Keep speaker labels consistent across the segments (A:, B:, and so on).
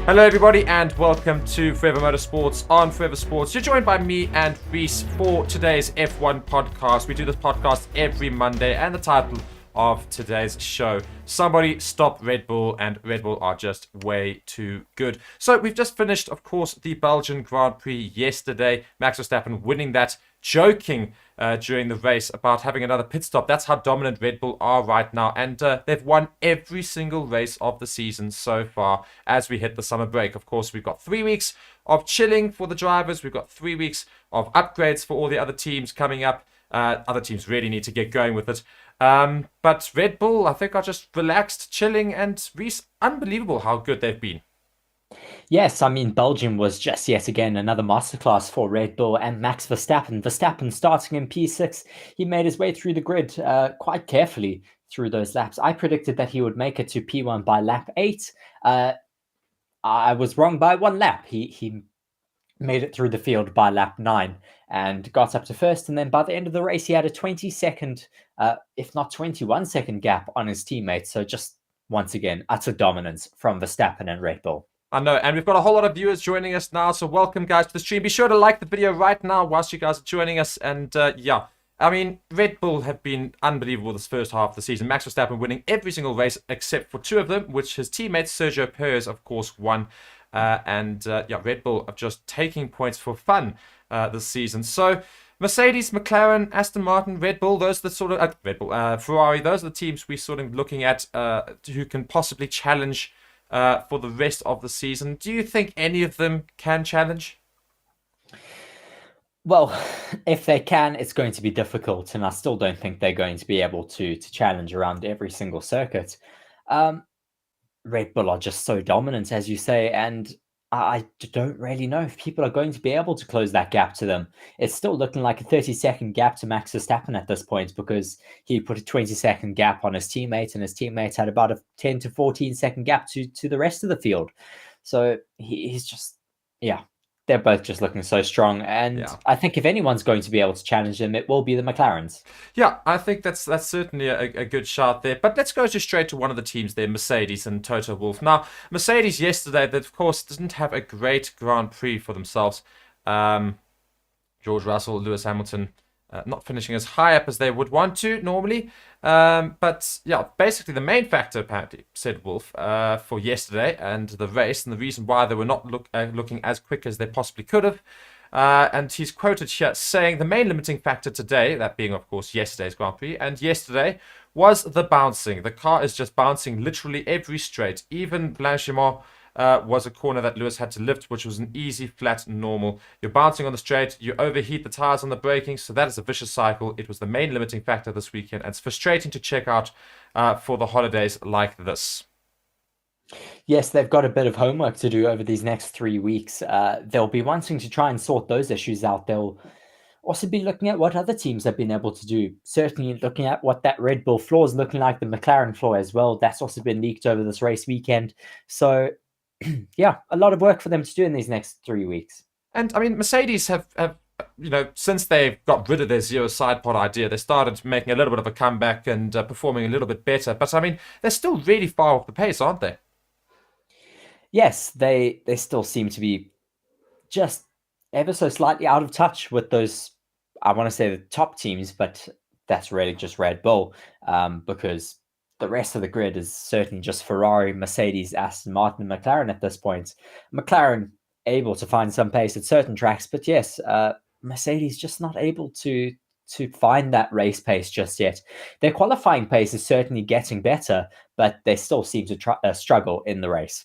A: Hello everybody and welcome to Forever Motorsports on Forever Sports. You're joined by me and Reese for today's F1 podcast. We do this podcast every Monday and the title of today's show, Somebody Stop Red Bull, and Red Bull are just way too good. So we've just finished, of course, the Belgian Grand Prix yesterday. Max Verstappen winning that, joking during the race about having another pit stop. That's how dominant Red Bull are right now, and they've won every single race of the season so far as we hit the summer break. Of course, we've got 3 weeks of chilling for the drivers. We've got 3 weeks of upgrades for all the other teams coming up. Other teams really need to get going with it. But Red Bull, I think, are just relaxed, chilling, and Reese, unbelievable how good they've been.
B: Yes, I mean, Belgium was just yet again another masterclass for Red Bull and Max Verstappen. Verstappen starting in P6, he made his way through the grid quite carefully through those laps. I predicted that he would make it to P1 by lap 8. I was wrong by 1 lap. He made it through the field by lap 9 and got up to first. And then by the end of the race, he had a 20-second, if not 21-second gap on his teammates. So just once again, utter dominance from Verstappen and Red Bull.
A: I know, and we've got a whole lot of viewers joining us now, so welcome guys to the stream. Be sure to like the video right now whilst you guys are joining us, and yeah, I mean, Red Bull have been unbelievable this first half of the season. Max Verstappen winning every single race except for 2 of them, which his teammate Sergio Perez, of course, won. Yeah, Red Bull are just taking points for fun this season. So Mercedes, McLaren, Aston Martin, Red Bull, those are the sort of Ferrari, those are the teams we're sort of looking at who can possibly challenge for the rest of the season. Do you think any of them can challenge?
B: Well, if they can, it's going to be difficult, and I still don't think they're going to be able to challenge around every single circuit. Red Bull are just so dominant, as you say, and I don't really know if people are going to be able to close that gap to them. It's still looking like a 30-second gap to Max Verstappen at this point, because he put a 20-second gap on his teammate, and his teammates had about a 10 to 14-second gap to the rest of the field. So he's just, yeah, they're both just looking so strong. And yeah, I think if anyone's going to be able to challenge them, it will be the McLarens.
A: Yeah, I think that's certainly a good shout there. But let's go just straight to one of the teams there, Mercedes and Toto Wolff. Now, Mercedes yesterday, they, of course, didn't have a great Grand Prix for themselves. George Russell, Lewis Hamilton, not finishing as high up as they would want to normally. But yeah, basically the main factor, apparently, said Wolff, for yesterday and the race, and the reason why they were not looking as quick as they possibly could have. And he's quoted here saying the main limiting factor today, that being, of course, yesterday's Grand Prix, and yesterday was the bouncing. The car is just bouncing literally every straight. Even Blanchiment was a corner that Lewis had to lift, which was an easy, flat, normal. You're bouncing on the straight, you overheat the tires on the braking, so that is a vicious cycle. It was the main limiting factor this weekend, and it's frustrating to check out for the holidays like this.
B: Yes, they've got a bit of homework to do over these next 3 weeks. They'll be wanting to try and sort those issues out. They'll also be looking at what other teams have been able to do. Certainly looking at what that Red Bull floor is looking like, the McLaren floor as well. That's also been leaked over this race weekend. So, yeah, a lot of work for them to do in these next 3 weeks.
A: And, I mean, Mercedes have you know, since they've got rid of their zero side pod idea, they started making a little bit of a comeback and performing a little bit better. But, I mean, they're still really far off the pace, aren't they?
B: Yes, they still seem to be just ever so slightly out of touch with those, I want to say, the top teams, but that's really just Red Bull, because the rest of the grid is certainly just Ferrari, Mercedes, Aston Martin, and McLaren at this point. McLaren able to find some pace at certain tracks, but yes, Mercedes just not able to find that race pace just yet. Their qualifying pace is certainly getting better, but they still seem to struggle in the race.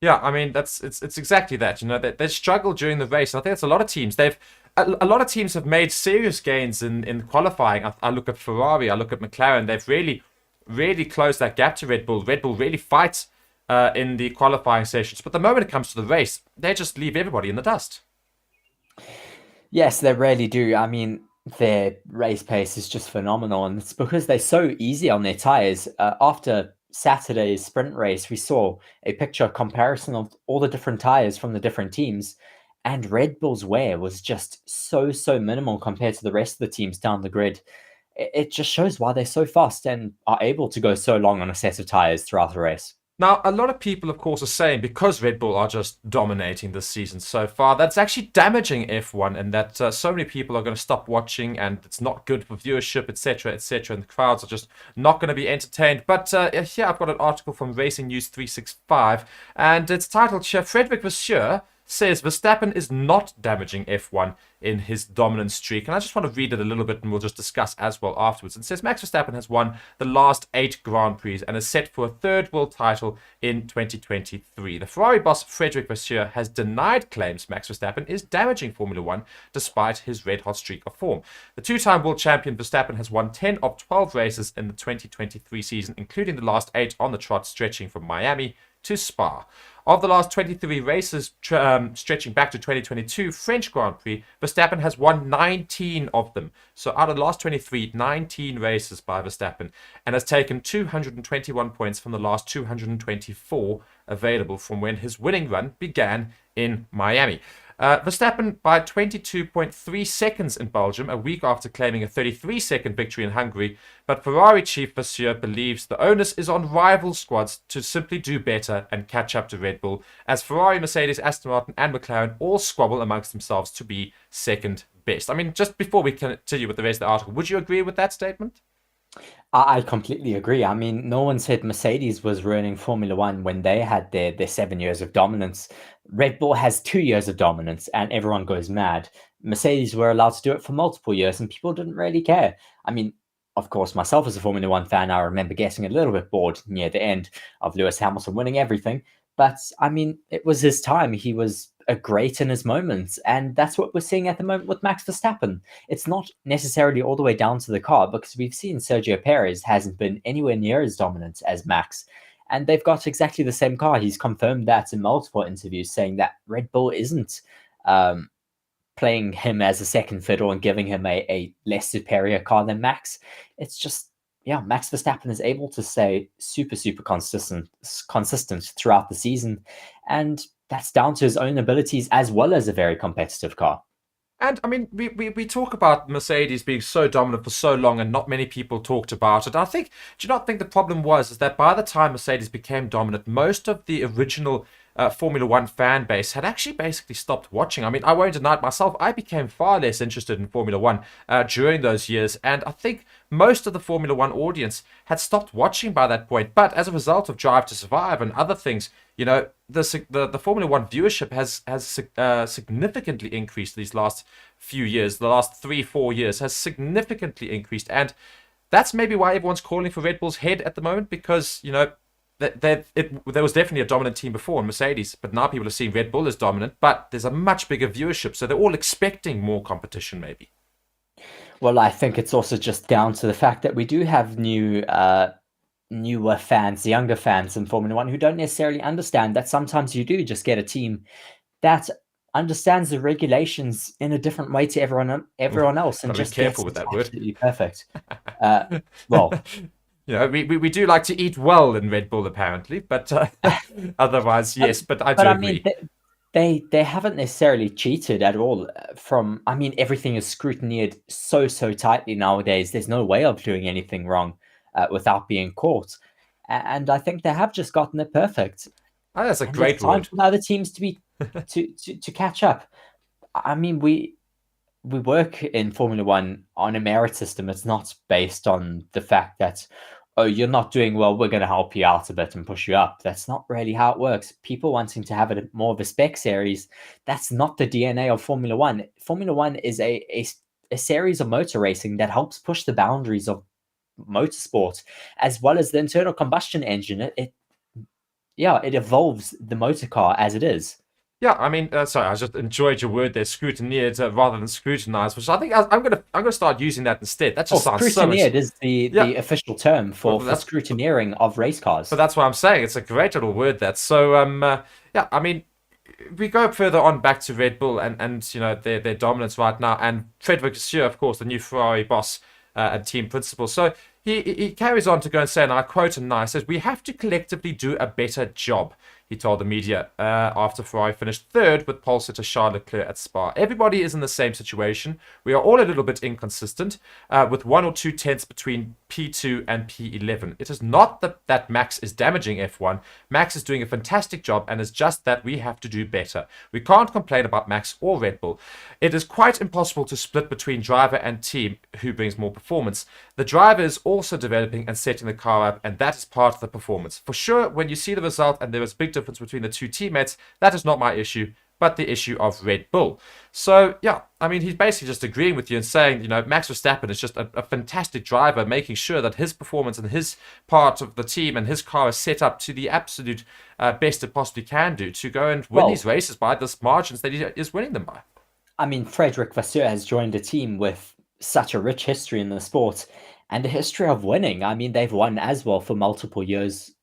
A: Yeah, I mean it's exactly that. You know, they struggled during the race. And I think that's a lot of teams. A lot of teams have made serious gains in qualifying. I look at Ferrari, I look at McLaren. They've really closed that gap to Red Bull. Red Bull really fights in the qualifying sessions, but the moment it comes to the race, they just leave everybody in the dust.
B: Yes, they really do. I mean, their race pace is just phenomenal, and it's because they're so easy on their tires. After Saturday's sprint race, we saw a picture comparison of all the different tires from the different teams, and Red Bull's wear was just so minimal compared to the rest of the teams down the grid. It just shows why they're so fast and are able to go so long on a set of tires throughout the race.
A: Now, a lot of people, of course, are saying because Red Bull are just dominating this season so far, that's actually damaging F1, and that so many people are going to stop watching, and it's not good for viewership, etc., etc., and the crowds are just not going to be entertained. But here I've got an article from Racing News 365, and it's titled here, Frederick Vasseur says Verstappen is not damaging F1 in his dominant streak. And I just want to read it a little bit and we'll just discuss as well afterwards. It says Max Verstappen has won the last 8 Grand Prix and is set for a 3rd world title in 2023. The Ferrari boss Frederick Vasseur has denied claims Max Verstappen is damaging Formula 1 despite his red-hot streak of form. The 2-time world champion Verstappen has won 10 of 12 races in the 2023 season, including the last 8 on the trot stretching from Miami to Spa. Of the last 23 races stretching back to 2022 French Grand Prix, Verstappen has won 19 of them. So out of the last 23, 19 races by Verstappen, and has taken 221 points from the last 224 available from when his winning run began in Miami. Verstappen by 22.3 seconds in Belgium, a week after claiming a 33-second victory in Hungary, but Ferrari chief Vasseur believes the onus is on rival squads to simply do better and catch up to Red Bull, as Ferrari, Mercedes, Aston Martin and McLaren all squabble amongst themselves to be second best. I mean, just before we continue with the rest of the article, would you agree with that statement?
B: I completely agree. I mean, no one said Mercedes was ruining Formula One when they had their 7 years of dominance. Red Bull has 2 years of dominance and everyone goes mad. Mercedes were allowed to do it for multiple years and people didn't really care. I mean, of course, myself as a Formula One fan, I remember getting a little bit bored near the end of Lewis Hamilton winning everything. But I mean, it was his time. He was a great in his moments. And that's what we're seeing at the moment with Max Verstappen. It's not necessarily all the way down to the car, because we've seen Sergio Perez hasn't been anywhere near as dominant as Max. And they've got exactly the same car. He's confirmed that in multiple interviews, saying that Red Bull isn't playing him as a second fiddle and giving him a less superior car than Max. It's just, yeah, Max Verstappen is able to stay super, super consistent throughout the season. And that's down to his own abilities as well as a very competitive car.
A: And I mean, we talk about Mercedes being so dominant for so long and not many people talked about it. I think, do you not think the problem was is that by the time Mercedes became dominant, most of the original Formula One fan base had actually basically stopped watching. I mean, I won't deny it myself. I became far less interested in Formula One during those years. And I think most of the Formula One audience had stopped watching by that point. But as a result of Drive to Survive and other things, you know, the Formula One viewership has significantly increased these last few years. The last 3-4 years has significantly increased. And that's maybe why everyone's calling for Red Bull's head at the moment, because, you know, there was definitely a dominant team before in Mercedes, but now people are seeing Red Bull as dominant, but there's a much bigger viewership, so they're all expecting more competition maybe.
B: Well, I think it's also just down to the fact that we do have newer fans, younger fans in Formula One who don't necessarily understand that sometimes you do just get a team that understands the regulations in a different way to everyone else, and just
A: be careful with that word.
B: Absolutely perfect. Well,
A: you know, we do like to eat well in Red Bull apparently, but otherwise, yes. But I do agree.
B: I mean, they haven't necessarily cheated at all. I mean, everything is scrutinized so tightly nowadays. There's no way of doing anything wrong without being caught, and I think they have just gotten it perfect.
A: Oh, that's a great word.
B: Time for other teams to be to catch up. I mean, we work in Formula One on a merit system. It's not based on the fact that, oh, you're not doing well, we're going to help you out a bit and push you up. That's not really how it works. People wanting to have it more of a spec series, that's not the DNA of Formula One. Formula One is a series of motor racing that helps push the boundaries of motorsport, as well as the internal combustion engine. It evolves the motor car as it is.
A: Yeah, I mean, sorry, I just enjoyed your word there, scrutineered rather than scrutinized, which I think I'm gonna start using that instead. That just sounds so much.
B: Scrutineered is the official term for scrutineering of race cars.
A: But that's what I'm saying. It's a great little word, that. So, yeah, I mean, we go further on back to Red Bull and you know their dominance right now, and Frederick Vasseur, of course, the new Ferrari boss and team principal. So he carries on to go and say, and I quote him now, he says, "We have to collectively do a better job." he told the media after Ferrari finished third with pole sitter Charles Leclerc at Spa. Everybody is in the same situation. We are all a little bit inconsistent, with 1 or 2 tenths between P2 and P11. It is not that Max is damaging F1. Max is doing a fantastic job, and it's just that we have to do better. We can't complain about Max or Red Bull. It is quite impossible to split between driver and team who brings more performance. The driver is also developing and setting the car up, and that is part of the performance. For sure, when you see the result and there is a big difference between the two teammates, that is not my issue, but the issue of Red Bull. So, yeah, I mean, he's basically just agreeing with you and saying, Max Verstappen is just a fantastic driver, making sure that his performance and his part of the team and his car is set up to the absolute best it possibly can do to go and win these races by this margins that he is winning them by.
B: I mean, Frederick Vasseur has joined a team with such a rich history in the sport and a history of winning. I mean, they've won as well for multiple years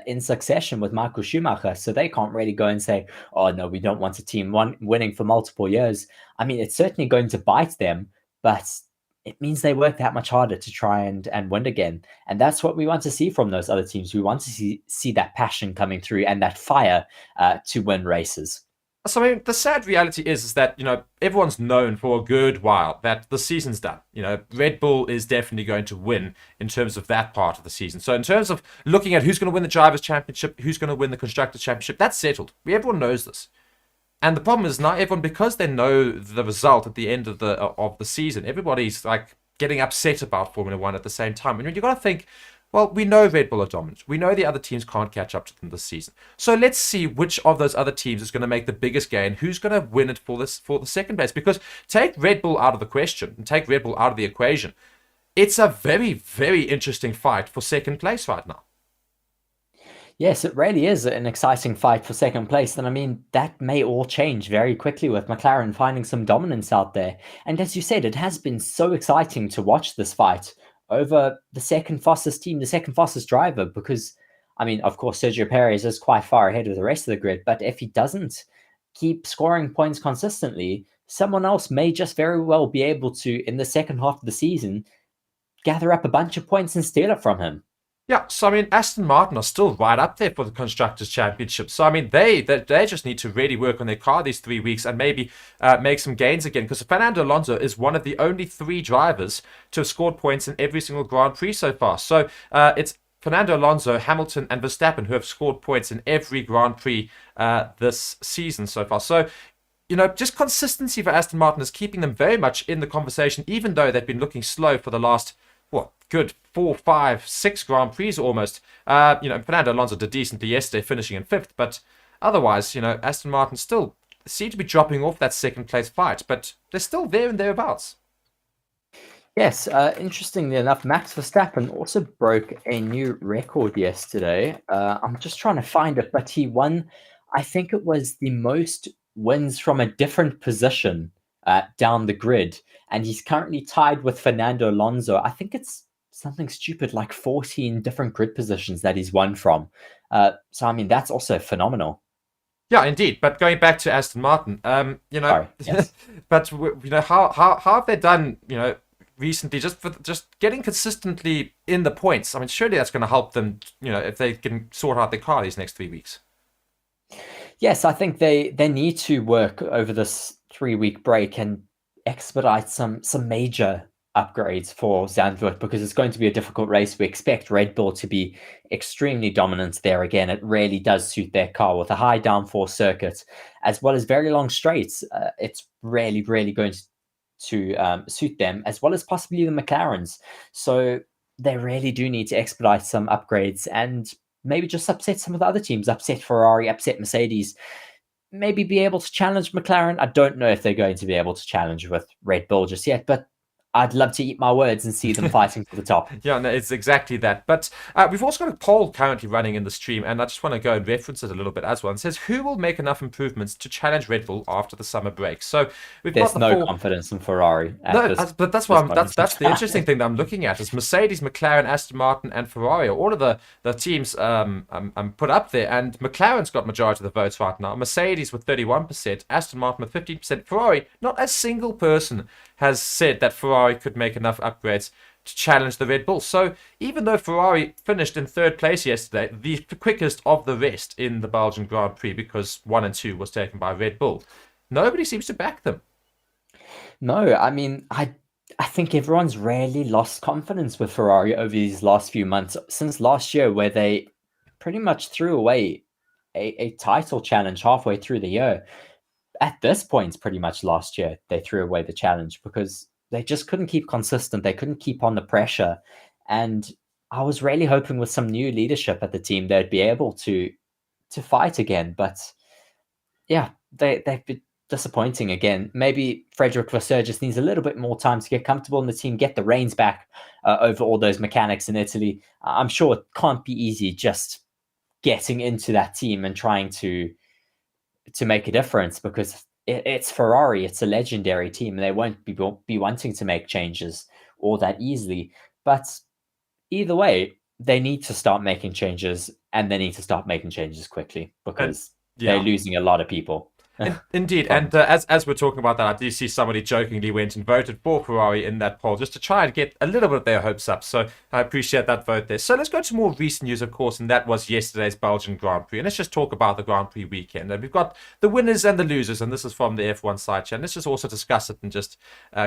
B: in succession with Michael Schumacher, so they can't really go and say, oh no, we don't want a team winning for multiple years. I mean, it's certainly going to bite them, but it means they work that much harder to try and win again. And that's what we want to see from those other teams. We want to see that passion coming through and that fire to win races.
A: So, I mean, the sad reality is that, everyone's known for a good while that the season's done. Red Bull is definitely going to win in terms of that part of the season. So in terms of looking at who's going to win the Drivers' Championship, who's going to win the Constructors' Championship, that's settled. Everyone knows this. And the problem is now everyone, because they know the result at the end of the season, everybody's like getting upset about Formula One at the same time. And you've got to think, well, we know Red Bull are dominant. We know the other teams can't catch up to them this season. So let's see which of those other teams is going to make the biggest gain. Who's going to win it for the second place? Because take Red Bull out of the question and take Red Bull out of the equation. It's a very, very interesting fight for second place right now.
B: Yes, it really is an exciting fight for second place. And I mean, that may all change very quickly with McLaren finding some dominance out there. And as you said, it has been so exciting to watch this fight over the second fastest team, the second fastest driver, because, I mean, of course, Sergio Perez is quite far ahead of the rest of the grid, but if he doesn't keep scoring points consistently, someone else may just very well be able to, in the second half of the season, gather up a bunch of points and steal it from him.
A: Yeah, so I mean, Aston Martin are still right up there for the Constructors' Championship. So I mean, they just need to really work on their car these 3 weeks and maybe make some gains again. Because Fernando Alonso is one of the only 3 drivers to have scored points in every single Grand Prix so far. So it's Fernando Alonso, Hamilton, and Verstappen who have scored points in every Grand Prix this season so far. So, just consistency for Aston Martin is keeping them very much in the conversation, even though they've been looking slow for the last good 4, 5, 6 Grand Prix almost. Fernando Alonso did decently yesterday, finishing in 5th, but otherwise, Aston Martin still seem to be dropping off that second place fight, but they're still there and thereabouts.
B: Yes, interestingly enough, Max Verstappen also broke a new record yesterday. I'm just trying to find it, but he won, I think it was the most wins from a different position down the grid, and he's currently tied with Fernando Alonso. I think it's something stupid like 14 different grid positions that he's won from. So I mean, that's also phenomenal.
A: Yeah, indeed. But going back to Aston Martin,
B: Sorry, yes.
A: but how have they done? Recently, just getting consistently in the points. I mean, surely that's going to help them. If they can sort out their car these next 3 weeks.
B: Yes, I think they need to work over this 3-week break and expedite some major upgrades for Zandvoort, because it's going to be a difficult race. We expect Red Bull to be extremely dominant there again. It really does suit their car with a high downforce circuit, as well as very long straights. It's really, really going to suit them, as well as possibly the McLarens. So they really do need to expedite some upgrades and maybe just upset some of the other teams, upset Ferrari, upset Mercedes, maybe be able to challenge McLaren. I don't know if they're going to be able to challenge with Red Bull just yet, but I'd love to eat my words and see them fighting for the top.
A: Yeah, no, it's exactly that. But we've also got a poll currently running in the stream, and I just want to go and reference it a little bit as well. It says, who will make enough improvements to challenge Red Bull after the summer break? So
B: there's no confidence in Ferrari.
A: But that's the interesting thing that I'm looking at is Mercedes, McLaren, Aston Martin, and Ferrari. All of the teams put up there, and McLaren's got majority of the votes right now. Mercedes with 31%, Aston Martin with 15%, Ferrari. Not a single person has said that Ferrari could make enough upgrades to challenge the Red Bull. So even though Ferrari finished in third place yesterday, the quickest of the rest in the Belgian Grand Prix, because 1 and 2 was taken by Red Bull, nobody seems to back them.
B: No, I mean, I think everyone's really lost confidence with Ferrari over these last few months since last year, where they pretty much threw away a title challenge halfway through the year. At this point, pretty much last year, they threw away the challenge because they just couldn't keep consistent. They couldn't keep on the pressure. And I was really hoping with some new leadership at the team, they'd be able to fight again. But yeah, they've been disappointing again. Maybe Frederick Vasseur just needs a little bit more time to get comfortable in the team, get the reins back over all those mechanics in Italy. I'm sure it can't be easy just getting into that team and trying to make a difference, because it's Ferrari. It's a legendary team. They won't be wanting to make changes all that easily. But either way, they need to start making changes, and they need to start making changes quickly,
A: And
B: because they're
A: yeah.
B: losing a lot of people.
A: Indeed, and as we're talking about that, I do see somebody jokingly went and voted for Ferrari in that poll just to try and get a little bit of their hopes up. So I appreciate that vote there. So let's go to more recent news, of course, and that was yesterday's Belgian Grand Prix. And let's just talk about the Grand Prix weekend. And we've got the winners and the losers, and this is from the F1 side chat. And let's just also discuss it and just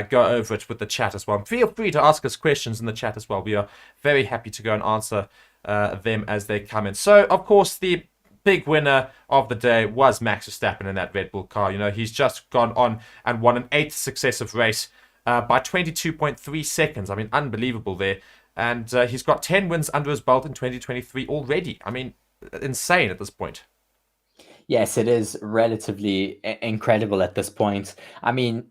A: go over it with the chat as well. Feel free to ask us questions in the chat as well. We are very happy to go and answer them as they come in. So, of course, the big winner of the day was Max Verstappen in that Red Bull car. You know, he's just gone on and won an 8th successive race by 22.3 seconds. I mean, unbelievable there. And he's got 10 wins under his belt in 2023 already. I mean, insane at this point.
B: Yes, it is relatively incredible at this point. I mean,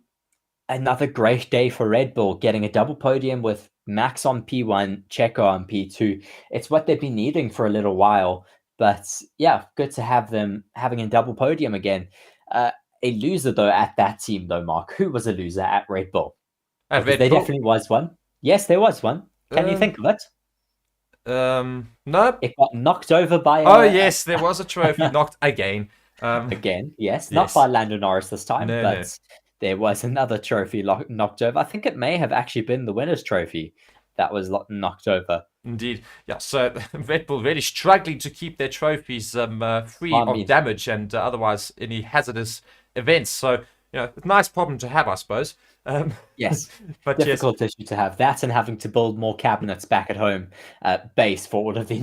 B: another great day for Red Bull, getting a double podium with Max on P1, Checo on P2. It's what they've been needing for a little while. But yeah, good to have them having a double podium again. A loser, though, at that team, though, Mark. Who was a loser at Red Bull?
A: At
B: Because
A: Red
B: there
A: Bull?
B: definitely was one. Yes, there was one. Can you think of it?
A: No.
B: It got knocked over by
A: Oh, yes, there was a trophy knocked again.
B: again, yes, not
A: Yes.
B: by Lando Norris this time,
A: No, no.
B: but there was another trophy knocked over. I think it may have actually been the winner's trophy that was knocked over.
A: Indeed. Yeah, so Red Bull really struggling to keep their trophies free
B: I
A: of
B: mean,
A: damage and otherwise any hazardous events. So, you know, a nice problem to have, I suppose. Um,
B: yes,
A: but yes,
B: difficult issue to have that, and having to build more cabinets back at home base for all of the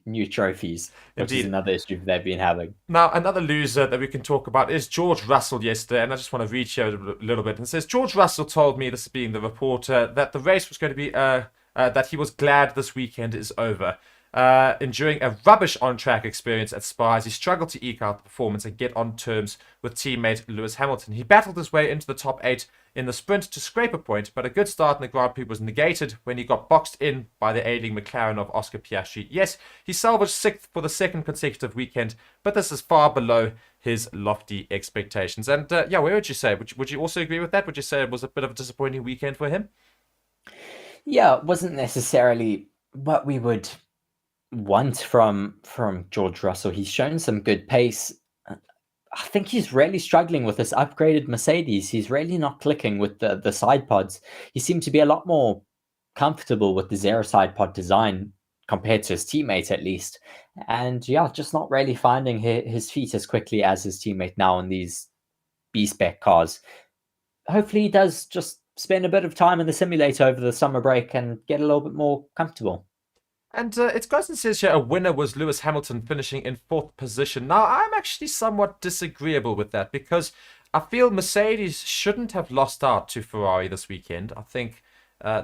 B: new trophies, which is
A: indeed.
B: another issue they've been having.
A: Now, another loser that we can talk about is George Russell yesterday, and I just want to read you a little bit. And it says, George Russell told me, this being the reporter, that the race was going to be, that he was glad this weekend is over. Enduring a rubbish on-track experience at Spa as he struggled to eke out the performance and get on terms with teammate Lewis Hamilton. He battled his way into the top 8 in the sprint to scrape a point, but a good start in the Grand Prix was negated when he got boxed in by the ailing McLaren of Oscar Piastri. Yes, he salvaged 6th for the second consecutive weekend, but this is far below his lofty expectations. And yeah, where would you say? Would you also agree with that? Would you say it was a bit of a disappointing weekend for him?
B: Yeah, it wasn't necessarily what we would want from George Russell. He's shown some good pace. I think he's really struggling with this upgraded Mercedes. He's really not clicking with the side pods. He seemed to be a lot more comfortable with the zero side pod design compared to his teammate, at least. And yeah, just not really finding his feet as quickly as his teammate now in these B spec cars. Hopefully, he does just spend a bit of time in the simulator over the summer break and get a little bit more comfortable.
A: And it goes and says here a winner was Lewis Hamilton finishing in 4th position. Now, I'm actually somewhat disagreeable with that because I feel Mercedes shouldn't have lost out to Ferrari this weekend. I think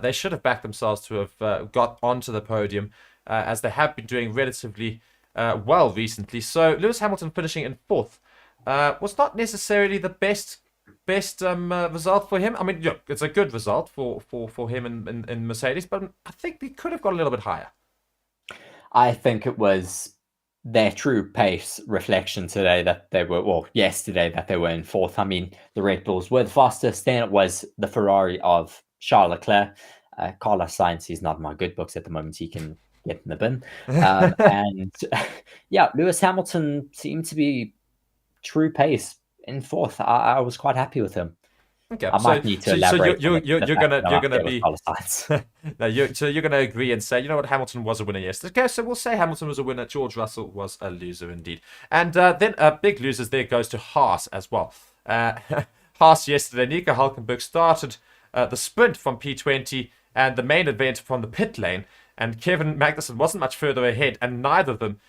A: they should have backed themselves to have got onto the podium as they have been doing relatively well recently. So Lewis Hamilton finishing in 4th was not necessarily the best result for him. I mean, look, it's a good result for him in Mercedes, but I think they could have got a little bit higher.
B: I think it was their true pace reflection today that they were, well, yesterday that they were in 4th. I mean, the Red Bulls were the fastest, then it was the Ferrari of Charles Leclerc. Carlos Sainz, he's not in my good books at the moment. He can get in the bin. And yeah, Lewis Hamilton seemed to be true pace in 4th. I was quite happy with him.
A: Okay,
B: I might need to
A: so
B: elaborate on the
A: you're
B: fact
A: gonna
B: that I'm
A: you're
B: up
A: gonna
B: there with
A: be
B: Carlos Sainz.
A: no, so you're gonna agree and say, you know what, Hamilton was a winner yesterday. Okay, so we'll say Hamilton was a winner. George Russell was a loser indeed, and then big losers there goes to Haas as well. Uh, Haas yesterday, Nico Hulkenberg started the sprint from P20 and the main event from the pit lane, and Kevin Magnussen wasn't much further ahead, and neither of them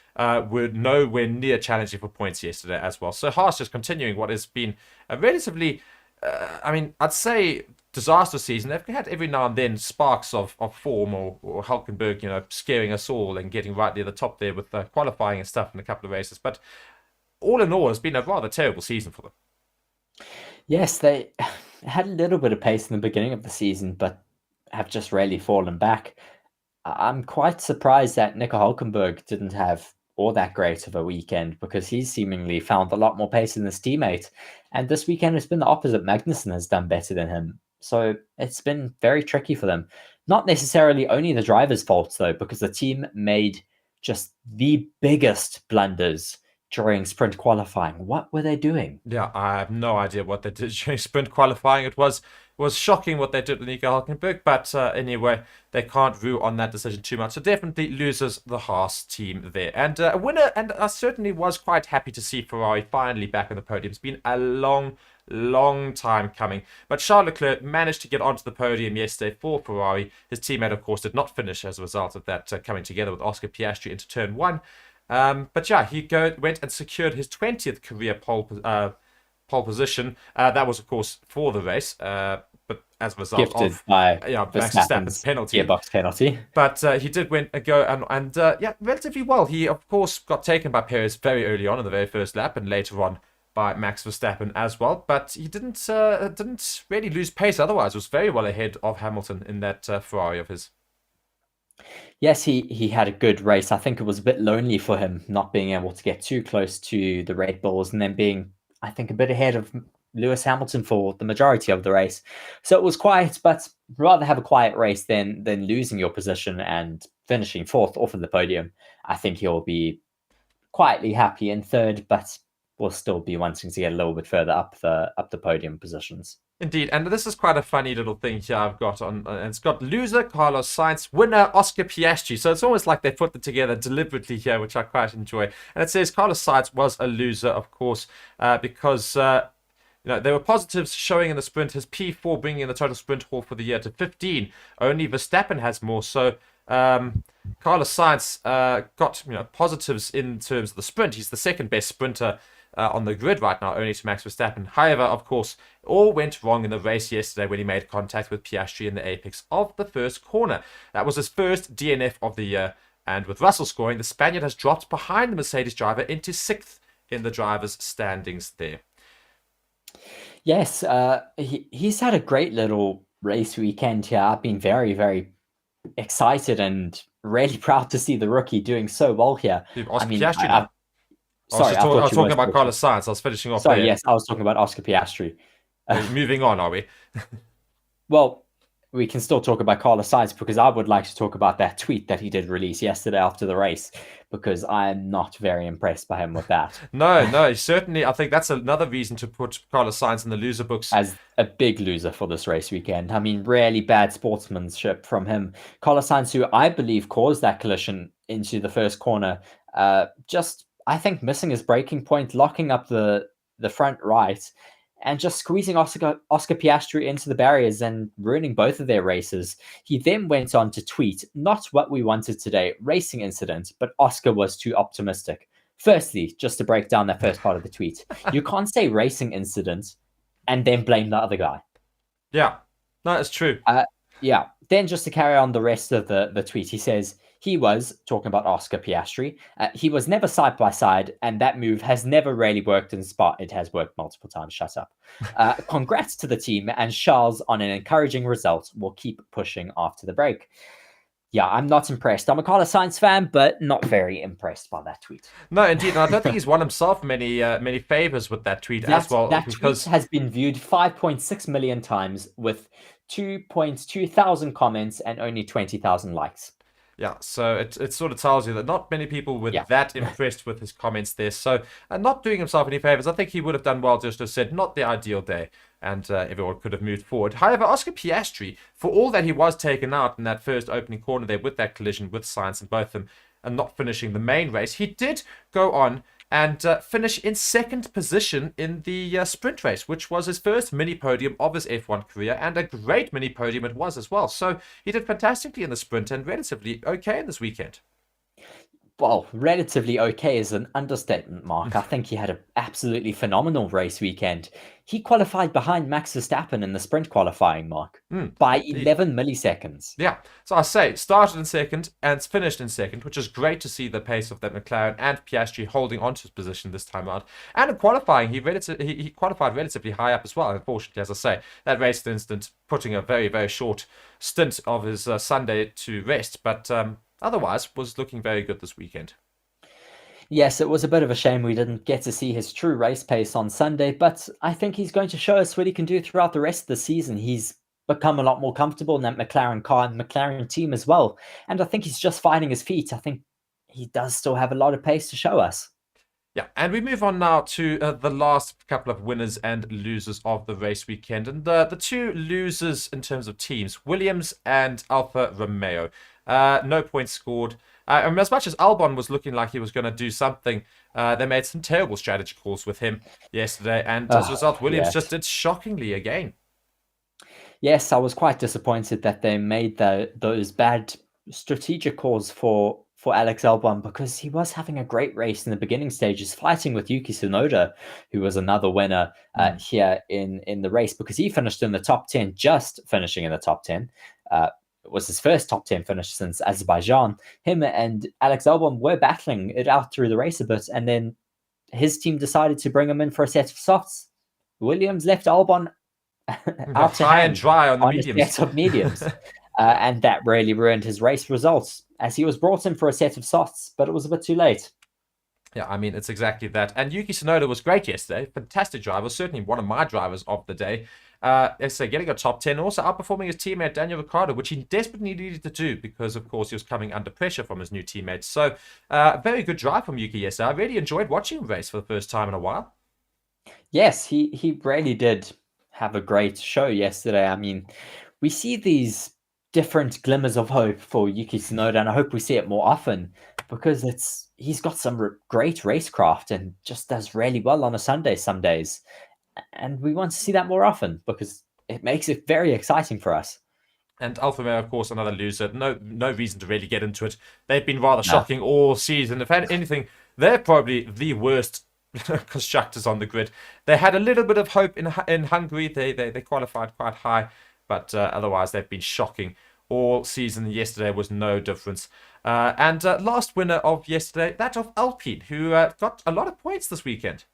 A: were nowhere near challenging for points yesterday as well. So Haas just continuing what has been a relatively, I'd say disaster season. They've had every now and then sparks of form, or Hulkenberg, scaring us all and getting right near the top there with qualifying and stuff in a couple of races. But all in all, it's been a rather terrible season for them.
B: Yes, they had a little bit of pace in the beginning of the season, but have just really fallen back. I'm quite surprised that Nico Hulkenberg didn't have all that great of a weekend, because he's seemingly found a lot more pace than his teammate. And this weekend it's been the opposite. Magnussen has done better than him. So it's been very tricky for them. Not necessarily only the driver's fault, though, because the team made just the biggest blunders during sprint qualifying. What were they doing?
A: Yeah, I have no idea what they did during sprint qualifying. It was shocking what they did with Nico Hulkenberg, but anyway, they can't rule on that decision too much. So definitely loses the Haas team there. And a winner, and I certainly was quite happy to see Ferrari finally back on the podium. It's been a long time coming. But Charles Leclerc managed to get onto the podium yesterday for Ferrari. His teammate, of course, did not finish as a result of that coming together with Oscar Piastri into turn one. But yeah, he went and secured his 20th career pole position. That was, of course, for the race, but as a result
B: Gifted
A: of
B: by
A: Max Verstappen's penalty.
B: Gearbox penalty.
A: But he did go and relatively well. He, of course, got taken by Perez very early on in the very first lap, and later on by Max Verstappen as well. But he didn't really lose pace. Otherwise, was very well ahead of Hamilton in that Ferrari of his.
B: Yes, he had a good race. I think it was a bit lonely for him not being able to get too close to the Red Bulls, and then being, I think, a bit ahead of Lewis Hamilton for the majority of the race. So it was quiet, but rather have a quiet race than losing your position and finishing fourth off of the podium. I think he'll be quietly happy in third, but will still be wanting to get a little bit further up the podium positions.
A: Indeed, and this is quite a funny little thing here I've got on, and it's got loser Carlos Sainz, winner Oscar Piastri. So it's almost like they put it together deliberately here, which I quite enjoy. And it says Carlos Sainz was a loser, of course, because there were positives showing in the sprint. His P4 bringing in the total sprint haul for the year to 15. Only Verstappen has more. So Carlos Sainz got positives in terms of the sprint. He's the second best sprinter on the grid right now, only to Max Verstappen. However, of course, all went wrong in the race yesterday when he made contact with Piastri in the apex of the first corner. That was his first DNF of the year, and with Russell scoring, the Spaniard has dropped behind the Mercedes driver into 6th in the drivers' standings there.
B: Yes, he's had a great little race weekend here. I've been very, very excited and really proud to see the rookie doing so well here.
A: Oscar Piastri.
B: Sorry,
A: I was talking about Carlos Sainz. I was finishing off
B: Sorry,
A: there.
B: yes, I was talking about Oscar Piastri.
A: Moving on, are we?
B: Well, we can still talk about Carlos Sainz, because I would like to talk about that tweet that he did release yesterday after the race, because I am not very impressed by him with that.
A: No, certainly. I think that's another reason to put Carlos Sainz in the loser books.
B: As a big loser for this race weekend. I mean, really bad sportsmanship from him. Carlos Sainz, who I believe caused that collision into the first corner, I think missing his braking point, locking up the front right, and just squeezing Oscar Piastri into the barriers and ruining both of their races. He then went on to tweet, "Not what we wanted today, racing incident, but Oscar was too optimistic." Firstly, just to break down that first part of the tweet, you can't say racing incident and then blame the other guy.
A: Yeah, no, it's true.
B: Yeah. Then just to carry on the rest of the tweet, he says, he was talking about Oscar Piastri. He was never side by side, and that move has never really worked in Spa. It has worked multiple times. Shut up. Congrats to the team and Charles on an encouraging result. We'll keep pushing after the break. Yeah, I'm not impressed. I'm a Carlos Sainz fan, but not very impressed by that tweet.
A: No, indeed. And I don't think he's won himself many favors with that tweet as well.
B: That tweet has been viewed 5.6 million times with 2.2 thousand comments and only 20,000 likes.
A: Yeah, so it sort of tells you that not many people were that impressed with his comments there. So not doing himself any favors. I think he would have done well just to have said, not the ideal day and everyone could have moved forward. However, Oscar Piastri, for all that he was taken out in that first opening corner there with that collision with Sainz and both of them and not finishing the main race, he did go on and finish in second position in the sprint race, which was his first mini podium of his F1 career, and a great mini podium it was as well. So he did fantastically in the sprint and relatively okay in this weekend.
B: Well, relatively okay is an understatement, Mark. I think he had an absolutely phenomenal race weekend. He qualified behind Max Verstappen in the sprint qualifying, Mark, by 11 milliseconds.
A: Yeah, so I say started in second and finished in second, which is great to see the pace of that McLaren and Piastri holding on to his position this time out. And in qualifying, he qualified relatively high up as well. Unfortunately, as I say, that race incident putting a very, very short stint of his Sunday to rest, but otherwise was looking very good this weekend.
B: Yes, it was a bit of a shame we didn't get to see his true race pace on Sunday, but I think he's going to show us what he can do throughout the rest of the season. He's become a lot more comfortable in that McLaren car and McLaren team as well. And I think he's just finding his feet. I think he does still have a lot of pace to show us.
A: Yeah, and we move on now to the last couple of winners and losers of the race weekend. And the two losers in terms of teams, Williams and Alfa Romeo. No points scored. And as much as Albon was looking like he was going to do something, they made some terrible strategy calls with him yesterday. And as a result, Williams just did shockingly again.
B: Yes, I was quite disappointed that they made those bad strategic calls for Alex Albon, because he was having a great race in the beginning stages, fighting with Yuki Tsunoda, who was another winner here in the race, because he finished in the top 10, just finishing in the top 10. It was his first top 10 finish since Azerbaijan. Him and Alex Albon were battling it out through the race a bit, and then his team decided to bring him in for a set of softs. Williams left Albon out to
A: high and dry on the mediums.
B: A set of mediums. And that really ruined his race results, as he was brought in for a set of softs, but it was a bit too late.
A: Yeah, I mean, it's exactly that. And Yuki Tsunoda was great yesterday. Fantastic driver. Certainly one of my drivers of the day. So getting a top 10, also outperforming his teammate Daniel Ricciardo, which he desperately needed to do because, of course, he was coming under pressure from his new teammates. So, very good drive from Yuki yesterday. I really enjoyed watching him race for the first time in a while.
B: Yes, he really did have a great show yesterday. I mean, we see these different glimmers of hope for Yuki Tsunoda, and I hope we see it more often, because he's got some great racecraft and just does really well on a Sunday some days. And we want to see that more often because it makes it very exciting for us.
A: And Alfa Romeo, of course, another loser. No reason to really get into it. They've been rather shocking all season. If anything, they're probably the worst constructors on the grid. They had a little bit of hope in Hungary. They qualified quite high, but otherwise they've been shocking all season. Yesterday was no difference. And last winner of yesterday, that of Alpine, who got a lot of points this weekend.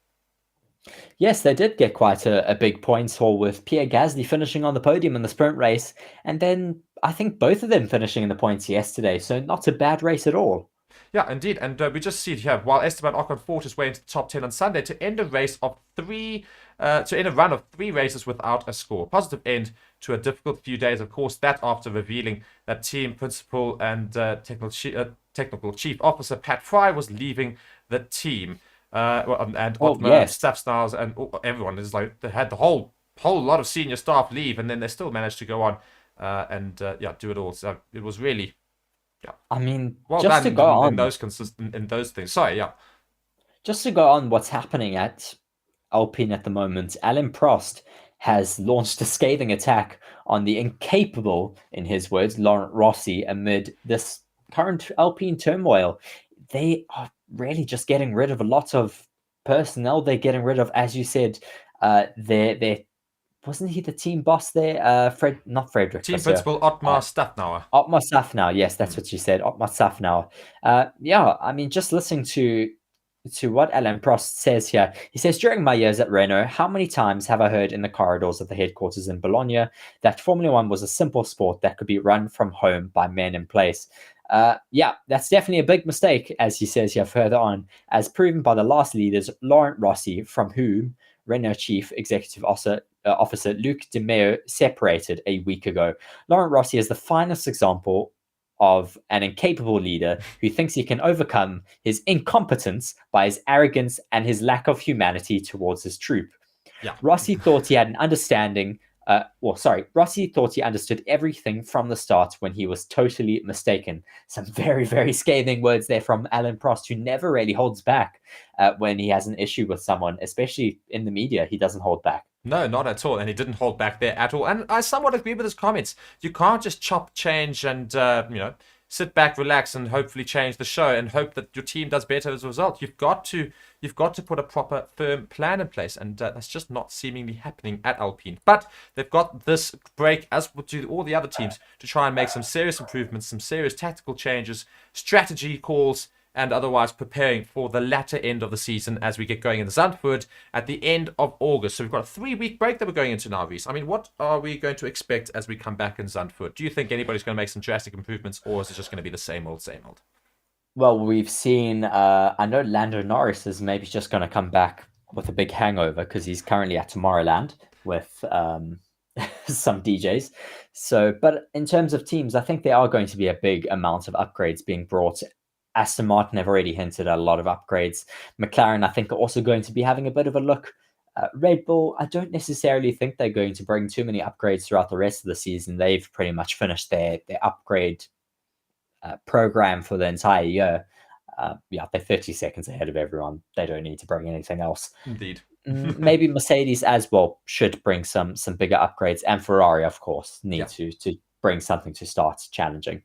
B: Yes, they did get quite a big points haul, with Pierre Gasly finishing on the podium in the sprint race, and then I think both of them finishing in the points yesterday, so not a bad race at all.
A: Yeah, indeed, and we just see it here, while Esteban Ocon fought his way into the top 10 on Sunday to end a run of 3 races without a score. Positive end to a difficult few days, of course, that after revealing that team principal and technical chief officer Pat Fry was leaving the team. And Otmar, Stafsnars, and everyone is like, they had the whole lot of senior staff leave, and then they still managed to go on and do it all. So it was really,
B: I mean,
A: well
B: just
A: done
B: to go on
A: in those things. Sorry,
B: just to go on what's happening at Alpine at the moment, Alain Prost has launched a scathing attack on the incapable, in his words, Laurent Rossi amid this current Alpine turmoil. They are really just getting rid of a lot of personnel. They're getting rid of, as you said, their wasn't he the team boss there? Not Frederick.
A: Team principal Otmar Szafnauer.
B: Otmar Szafnauer, yes, that's what you said. Otmar Szafnauer. I mean, just listening to what Alain Prost says here. He says, during my years at Renault, how many times have I heard in the corridors of the headquarters in Bologna that Formula One was a simple sport that could be run from home by men in place? That's definitely a big mistake, as he says here further on, as proven by the last leaders, Laurent Rossi, from whom Renault Chief Executive Officer Luc De Meo separated a week ago. Laurent Rossi is the finest example of an incapable leader who thinks he can overcome his incompetence by his arrogance and his lack of humanity towards his troop.
A: Yeah.
B: Rossi thought he had an understanding. Rossi thought he understood everything from the start when he was totally mistaken. Some very, very scathing words there from Alan Prost, who never really holds back when he has an issue with someone, especially in the media. He doesn't hold back.
A: No, not at all. And he didn't hold back there at all. And I somewhat agree with his comments. You can't just chop change and, sit back, relax, and hopefully change the show and hope that your team does better as a result. You've got to put a proper, firm plan in place. And that's just not seemingly happening at Alpine. But they've got this break, as do all the other teams, to try and make some serious improvements, some serious tactical changes, strategy calls, and otherwise preparing for the latter end of the season as we get going in Zandvoort at the end of August. So we've got a 3-week break that we're going into now, Reese. I mean, what are we going to expect as we come back in Zandvoort? Do you think anybody's going to make some drastic improvements, or is it just going to be the same old, same old?
B: Well, we've seen, I know Lando Norris is maybe just going to come back with a big hangover because he's currently at Tomorrowland with some DJs. So, but in terms of teams, I think there are going to be a big amount of upgrades being brought. Aston Martin have already hinted at a lot of upgrades. McLaren, I think, are also going to be having a bit of a look. Red Bull, I don't necessarily think they're going to bring too many upgrades throughout the rest of the season. They've pretty much finished their upgrade program for the entire year. They're 30 seconds ahead of everyone. They don't need to bring anything else.
A: Indeed.
B: Maybe Mercedes as well should bring some bigger upgrades, and Ferrari, of course, need to bring something to start challenging.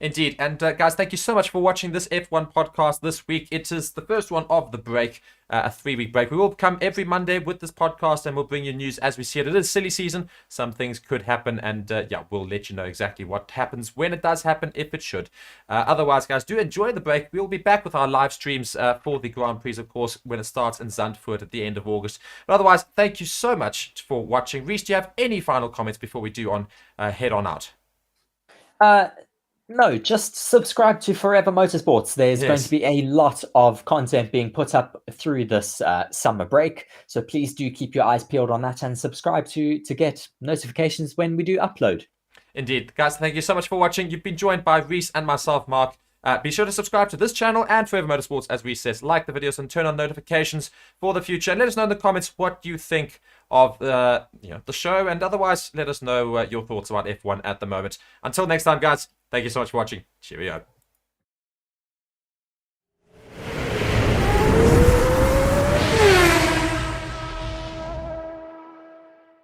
A: Indeed. And guys, thank you so much for watching this F1 podcast this week. It is the first one of the break, a 3-week break. We will come every Monday with this podcast and we'll bring you news as we see it. It is silly season. Some things could happen and we'll let you know exactly what happens when it does happen, if it should. Otherwise, guys, do enjoy the break. We'll be back with our live streams for the Grand Prix, of course, when it starts in Zandvoort at the end of August. But otherwise, thank you so much for watching. Reese, do you have any final comments before we do head on out?
B: No, just subscribe to Forever Motorsports. There's going to be a lot of content being put up through this summer break. So please do keep your eyes peeled on that and subscribe to get notifications when we do upload.
A: Indeed. Guys, thank you so much for watching. You've been joined by Reese and myself, Mark. Be sure to subscribe to this channel and Forever Motorsports, as Reese says. Like the videos and turn on notifications for the future. And let us know in the comments what you think of the show. And otherwise, let us know your thoughts about F1 at the moment. Until next time, guys. Thank you so much for watching. Cheerio.